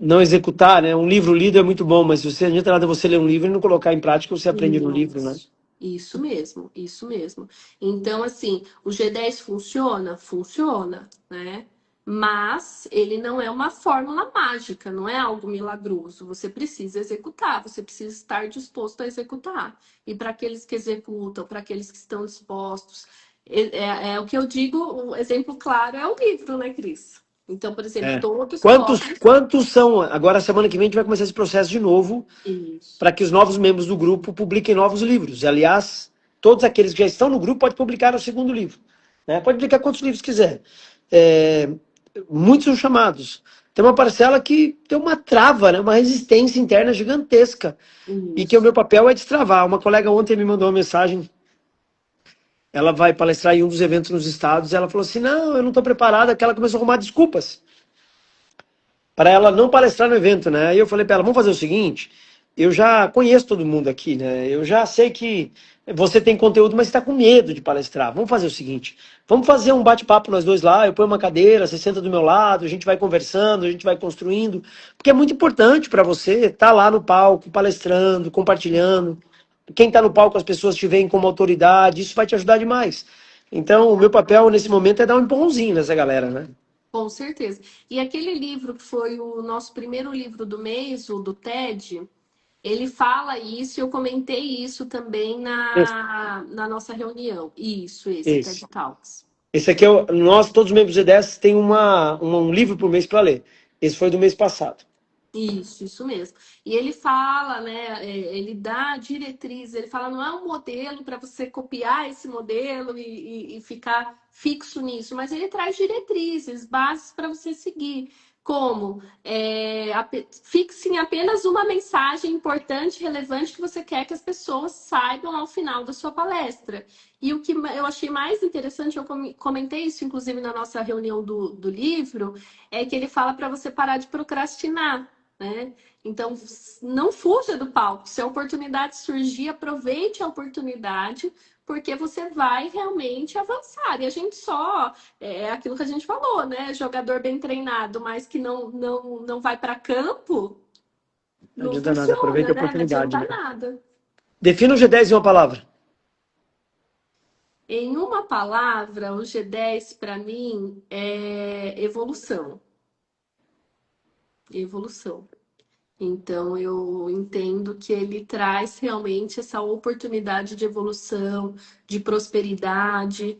não executar, né? Um livro lido é muito bom, mas se você não adianta nada você ler um livro e não colocar em prática, você aprende no livro, né? Isso mesmo, isso mesmo. Então, assim, o G10 funciona? Funciona, né? Mas ele não é uma fórmula mágica, não é algo milagroso. Você precisa executar, você precisa estar disposto a executar. E para aqueles que executam, para aqueles que estão dispostos, é o que eu digo, o exemplo claro é o livro, né, Cris? Então, por exemplo, É. todos Quantos, colocam quantos são? Agora, semana que vem, a gente vai começar esse processo de novo isso. para que os novos membros do grupo publiquem novos livros. E, aliás, todos aqueles que já estão no grupo podem publicar o segundo livro. Né? Pode publicar quantos livros quiser. É, muitos são chamados. Tem uma parcela que tem uma trava, né? Uma resistência interna gigantesca. E que o Isso. meu papel é destravar. Uma colega ontem me mandou uma mensagem. Ela vai palestrar em um dos eventos nos estados. E ela falou assim: não, eu não estou preparada. Que ela começou a arrumar desculpas para ela não palestrar no evento, né? Aí eu falei para ela, vamos fazer o seguinte, eu já conheço todo mundo aqui, né? Eu já sei que você tem conteúdo, mas está com medo de palestrar. Vamos fazer o seguinte, vamos fazer um bate-papo nós dois lá, eu ponho uma cadeira, você senta do meu lado, a gente vai conversando, a gente vai construindo, porque é muito importante para você estar lá no palco, palestrando, compartilhando. Quem está no palco, as pessoas te veem como autoridade, isso vai te ajudar demais. Então, o meu papel nesse momento é dar um empurrãozinho nessa galera, né? Com certeza. E aquele livro que foi o nosso primeiro livro do mês, o do TED, ele fala isso, e eu comentei isso também Esse. na nossa reunião. Isso, esse Esse. TED Talks. Esse aqui, nós, todos os membros do G10, tem um livro por mês para ler. Esse foi do mês passado. Isso mesmo. E ele fala, né? Ele dá diretriz, ele fala, não é um modelo para você copiar esse modelo e ficar fixo nisso, mas ele traz diretrizes, bases para você seguir. Como fixe em apenas uma mensagem importante, relevante que você quer que as pessoas saibam ao final da sua palestra. E o que eu achei mais interessante, eu comentei isso, inclusive, na nossa reunião do livro, é que ele fala para você parar de procrastinar. Né? Então, não fuja do palco. Se a oportunidade surgir, aproveite a oportunidade, porque você vai realmente avançar. E a gente só, é aquilo que a gente falou, né? Jogador bem treinado, mas que não vai para campo, Não não adianta nada, funciona, aproveite a né? Não oportunidade, adianta né? nada. Defina o G10 em uma palavra. Em uma palavra, o G10 para mim é evolução. Evolução. Então, eu entendo que ele traz realmente essa oportunidade de evolução, de prosperidade,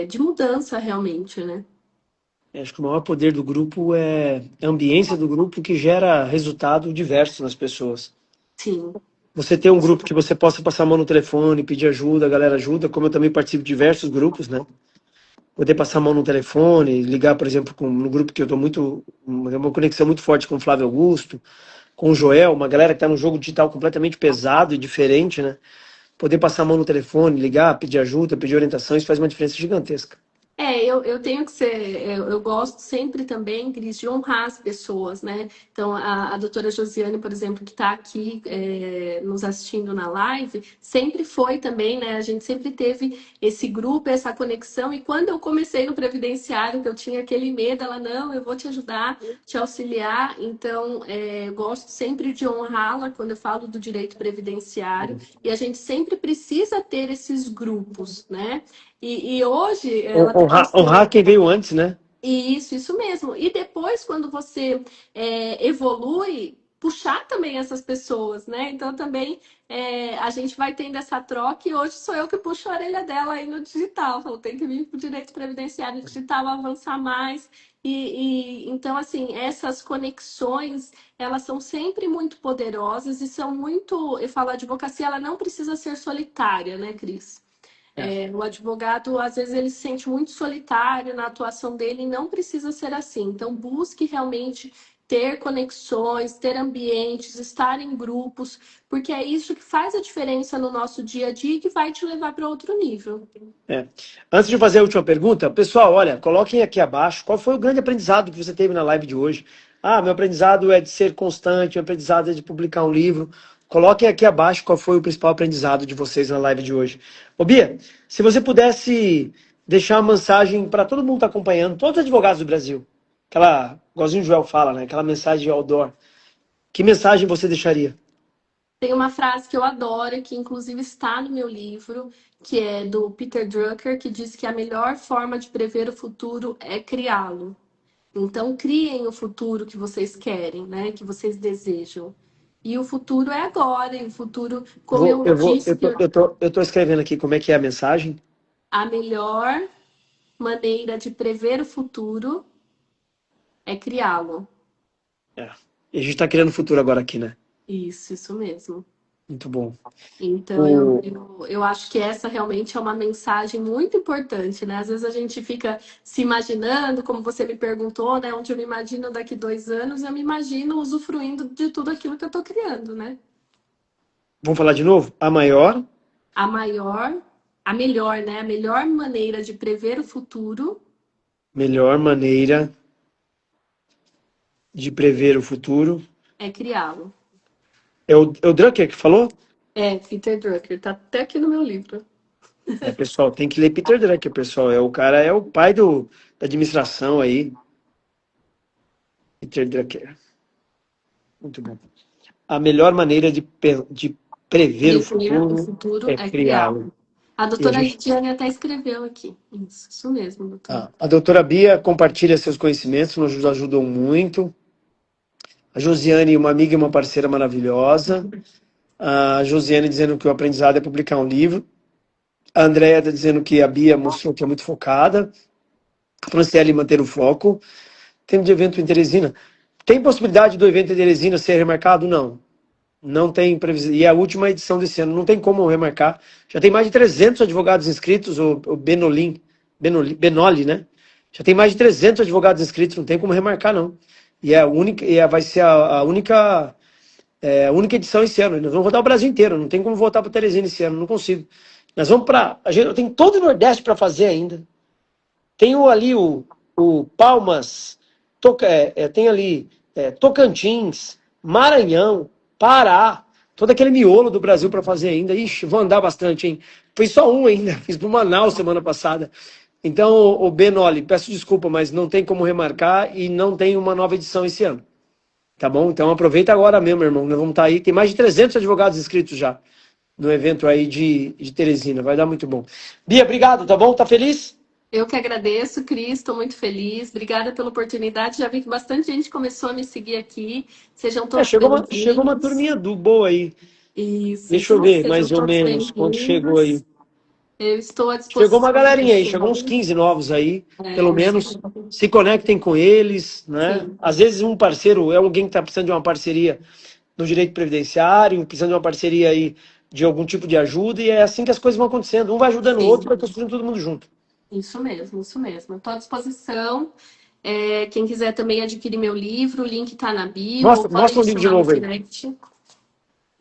de mudança realmente, né? Acho que o maior poder do grupo é a ambiência do grupo que gera resultado diverso nas pessoas. Sim, Você ter um grupo que você possa passar a mão no telefone, pedir ajuda, a galera ajuda, como eu também participo de diversos grupos, né? Poder passar a mão no telefone, ligar, por exemplo, no grupo que eu tô uma conexão muito forte com o Flávio Augusto, com o Joel, uma galera que está num jogo digital completamente pesado e diferente, né? Poder passar a mão no telefone, ligar, pedir ajuda, pedir orientação, isso faz uma diferença gigantesca. eu tenho que ser, eu gosto sempre também, Cris, de honrar as pessoas, né? Então, a doutora Josiane, por exemplo, que está aqui nos assistindo na live, sempre foi também, né? A gente sempre teve esse grupo, essa conexão, e quando eu comecei no Previdenciário, que eu tinha aquele medo, ela, não, eu vou te ajudar, te auxiliar, então, eu gosto sempre de honrá-la quando eu falo do direito previdenciário, e a gente sempre precisa ter esses grupos, né? E hoje ela até Honrar passou. quem veio antes, né? Isso mesmo. E depois, quando você evolui, puxar também essas pessoas, né? Então também a gente vai tendo essa troca e hoje sou eu que puxo a orelha dela aí no digital. Falo, tem que vir para o direito previdenciário digital, avançar mais. Então, assim, essas conexões, elas são sempre muito poderosas e são muito. Eu falo, a advocacia, ela não precisa ser solitária, né, Cris? É. O advogado, às vezes, ele se sente muito solitário na atuação dele e não precisa ser assim. Então, busque realmente ter conexões, ter ambientes, estar em grupos, porque é isso que faz a diferença no nosso dia a dia e que vai te levar para outro nível. É. Antes de fazer a última pergunta, pessoal, olha, coloquem aqui abaixo qual foi o grande aprendizado que você teve na live de hoje. Ah, meu aprendizado é de ser constante, meu aprendizado é de publicar um livro. Coloquem aqui abaixo qual foi o principal aprendizado de vocês na live de hoje. Ô Bia, se você pudesse deixar uma mensagem para todo mundo que está acompanhando, todos os advogados do Brasil, igualzinho o Joel fala, né? Aquela mensagem outdoor. Que mensagem você deixaria? Tem uma frase que eu adoro, que inclusive está no meu livro, que é do Peter Drucker, que diz que a melhor forma de prever o futuro é criá-lo. Então, criem o futuro que vocês querem, né? Que vocês desejam. E o futuro é agora, e o futuro, como eu disse, que Eu tô escrevendo aqui como é que é a mensagem. a melhor maneira de prever o futuro é criá-lo. É. E a gente tá criando futuro agora aqui, né? Isso mesmo. Muito bom. Então, O... eu acho que essa realmente é uma mensagem muito importante, né? Às vezes a gente fica se imaginando, como você me perguntou, né? Onde eu me imagino daqui 2 anos, eu me imagino usufruindo de tudo aquilo que eu estou criando, né? Vamos falar de novo? A maior. A maior, a melhor, né? A melhor maneira de prever o futuro Melhor maneira de prever o futuro. é criá-lo. É o Drucker que falou? É, Peter Drucker, tá até aqui no meu livro. É, pessoal, tem que ler Peter Drucker, pessoal. É o pai da administração aí. Peter Drucker. Muito bom. A melhor maneira de prever o Prever o futuro futuro é é criá-lo. criá-lo. A E a doutora gente, Lidiane até escreveu aqui. Isso mesmo, doutora. a doutora Bia compartilha seus conhecimentos, nos ajudou muito. A Josiane, uma amiga e uma parceira maravilhosa. A Josiane dizendo que o aprendizado é publicar um livro. A Andréia tá dizendo que a Bia mostrou que é muito focada. A Franciele manter o foco. Tem de evento em Teresina. Tem possibilidade do evento em Teresina ser remarcado? Não. Não tem previsão. E é a última edição desse ano. Não tem como remarcar. Já tem mais de 300 advogados inscritos. O Benoli, né? Já tem mais de 300 advogados inscritos. Não tem como remarcar, não. E é a única, vai ser a única edição esse ano. Nós vamos rodar o Brasil inteiro. Não tem como voltar para Teresina esse ano. Não consigo. Nós vamos para. Eu tenho todo o Nordeste para fazer ainda. Tenho ali o Palmas, tem ali Tocantins, Maranhão, Pará, todo aquele miolo do Brasil para fazer ainda. Ixi, vou andar bastante, hein? Fiz só um ainda, fiz para Manaus semana passada. Então, o Benoli, peço desculpa, mas não tem como remarcar e não tem uma nova edição esse ano. Tá bom? Então aproveita agora mesmo, irmão. Nós vamos estar aí. Tem mais de 300 advogados inscritos já no evento aí de Teresina. Vai dar muito bom. Bia, obrigado, tá bom? Tá feliz? Eu que agradeço, Cris, estou muito feliz. Obrigada pela oportunidade. Já vi que bastante gente começou a me seguir aqui. Sejam todos Chegou uma bem-vindos. turminha boa aí. Isso, Deixa eu então, ver, sejam mais ou todos menos, quanto chegou aí. bem-vindos. Eu estou à Chegou uma disposição de galerinha aí, chegou uns vocês. 15 novos aí, pelo menos. Sim, Se conectem com eles, né? sim, Às vezes um parceiro é alguém que está precisando de uma parceria no direito previdenciário, precisando de uma parceria aí de algum tipo de ajuda, e é assim que as coisas vão acontecendo. Um vai ajudando o outro, vai sim. construindo todo mundo junto. Isso mesmo, isso mesmo. Estou à disposição. Quem quiser também adquirir meu livro, o link está na bio, ou pode Mostra me um livro de chamar no novo aí. direct.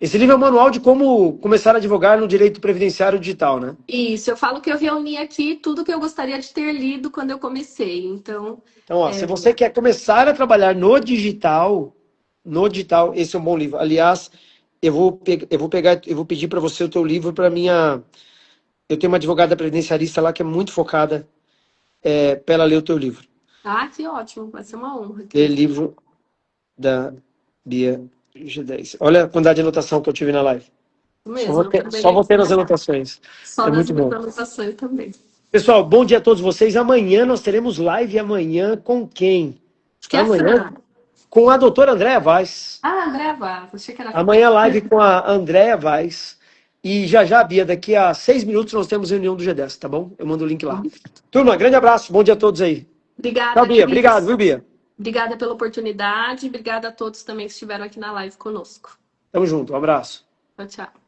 Esse livro é o manual de como começar a advogar no direito previdenciário digital, né? Isso, eu falo que eu reuni aqui tudo que eu gostaria de ter lido quando eu comecei. Então, Então, ó, se você quer começar a trabalhar no digital, esse é um bom livro. Aliás, eu vou pedir para você o teu livro para minha. Eu tenho uma advogada previdenciarista lá que é muito focada para ela ler o teu livro. que ótimo, vai ser uma honra. Ler livro da Bia G10. Olha a quantidade de anotação que eu tive na live. Mesmo, eu também. Só vou ter nas anotações. Só É nas muito minhas bom. anotações também. Pessoal, bom dia a todos vocês. Amanhã nós teremos live amanhã com quem? Acho que é a Amanhã Fran. com a doutora Andréa Vaz. André Vaz, achei que era a Fran. Amanhã live com a Andréa Vaz. E já, Bia, daqui a 6 minutos nós temos reunião do G10, tá bom? Eu mando o link lá. Turma, grande abraço. Bom dia a todos aí. Obrigada, Tchau, Bia. Cris. Obrigado, viu, Bia? Obrigada pela oportunidade. Obrigada a todos também que estiveram aqui na live conosco. Tamo junto. Um abraço. Tchau, tchau.